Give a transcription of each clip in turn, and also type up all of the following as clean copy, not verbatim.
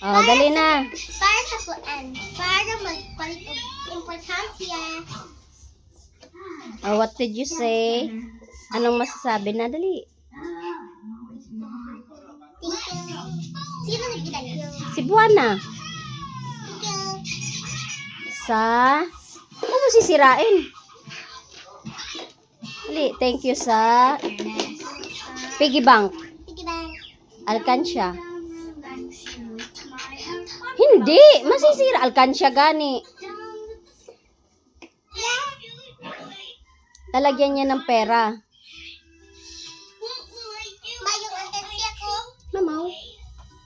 Oh, dali na. Para sa kuan. Para magpalit og importansya. Oh, what did you say? Anong masasabi na? Dali. Thank you. Sino nag-thank you? Si Buwana. Thank you. Sa... Ano mo sisirain? Dali, thank you sa... Piggy bank. Piggy bank. Alkansya. Hindi, masisira. Alkansya gani. Lalagyan niya ng pera. Mayong alkansya ko. Mamaw.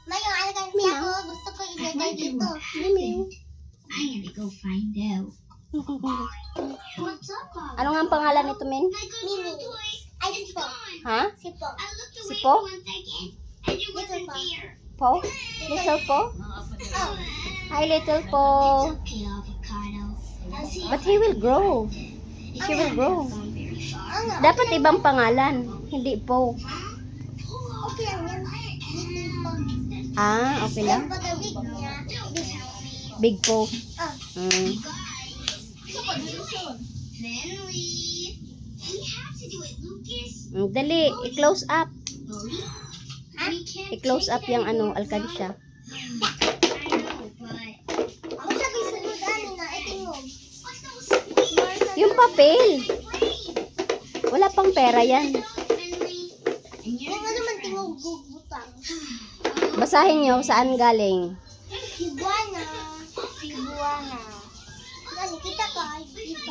Mayong alkansya ko. Gusto ko ilagay dito. I gotta go find out. What's up, Bob? Ano nga ang pangalan nito, Min? Mimi. Ay, sipo. Ha? Sipo. Si Po? Little po. Po? Little Po? Oh. Hi, Little Po. But he will grow. She will grow. Ano? Dapat ibang pangalan. Hindi Po. Okay lang yan. Little po. Ah, okay lang. Pero pag big niya, big. Big Po. Oh. Mm. Dali, i-close up. I-close up yung ano, alkansya. Ako sabi sunod ano na itingog. Yung papel. Wala pang pera yan. Yung ano man tingog butang. Basahin nyo saan galing. Cebuana. Cebuana. Ano kita ka?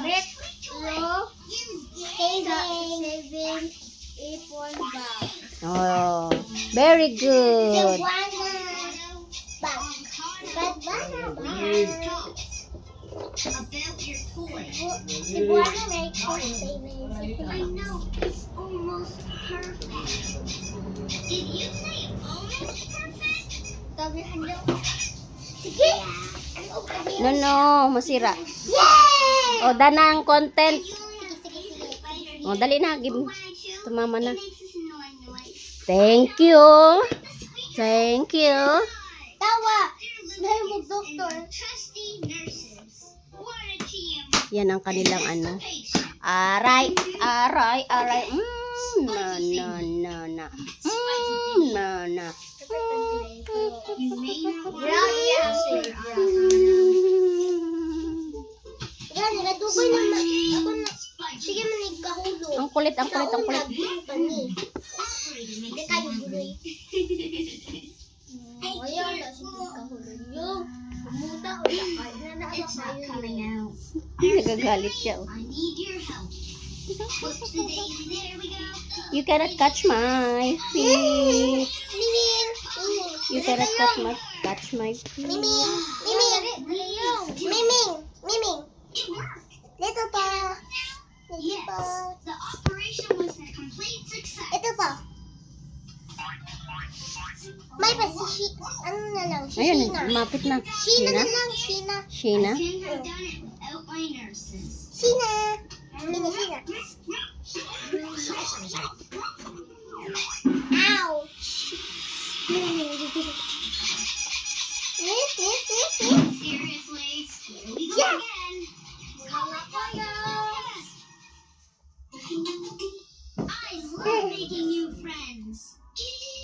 Retro. Saving. Ipon bank. Oh, very good. Cebuana. Bank. Cebuana bank. Cebuana Metro Savings. I know, it's almost perfect. Did you say almost perfect? Tabihan niyo. Sige. No, masira. Yay! O, dana ang content. Sige, sige, sige. O, dali na. Give. Tumama na. It makes this annoying noise. Thank you. Thank you. Tawa. Dahil mo, doktor. Trusty nurses. What a team. Yan ang kanilang ano. Aray, aray, aray. Na, na, na, na. Na, na. You may not Yan, nagatuboy naman. Ako na. Sige, manig kahulog. Ang kulit, ang kulit, ang kulit. Hindi kayo guloy. Ayaw na sige kahulog. Yung pumunta o lakay. It's not coming out. Nagagalit siya. Oh. I need your help. Whoops the daisy, there we go. You cannot catch my feet. Miming! You cannot catch my feet. Miming! Miming! Miming! Miming! It worked. Little pa! Little pa! Yes, the operation was a complete success. Ito pa! May pa si Shina. Ano na lang? Si Ayun, Shina. mapit na. Shina na Shina? lang. Shina. Shina? I couldn't have done it without my nurses. Shina. Shina, Shina. Ouch! Seriously, here we go Yeah. again. Wala tayo. I love making new friends. Sige.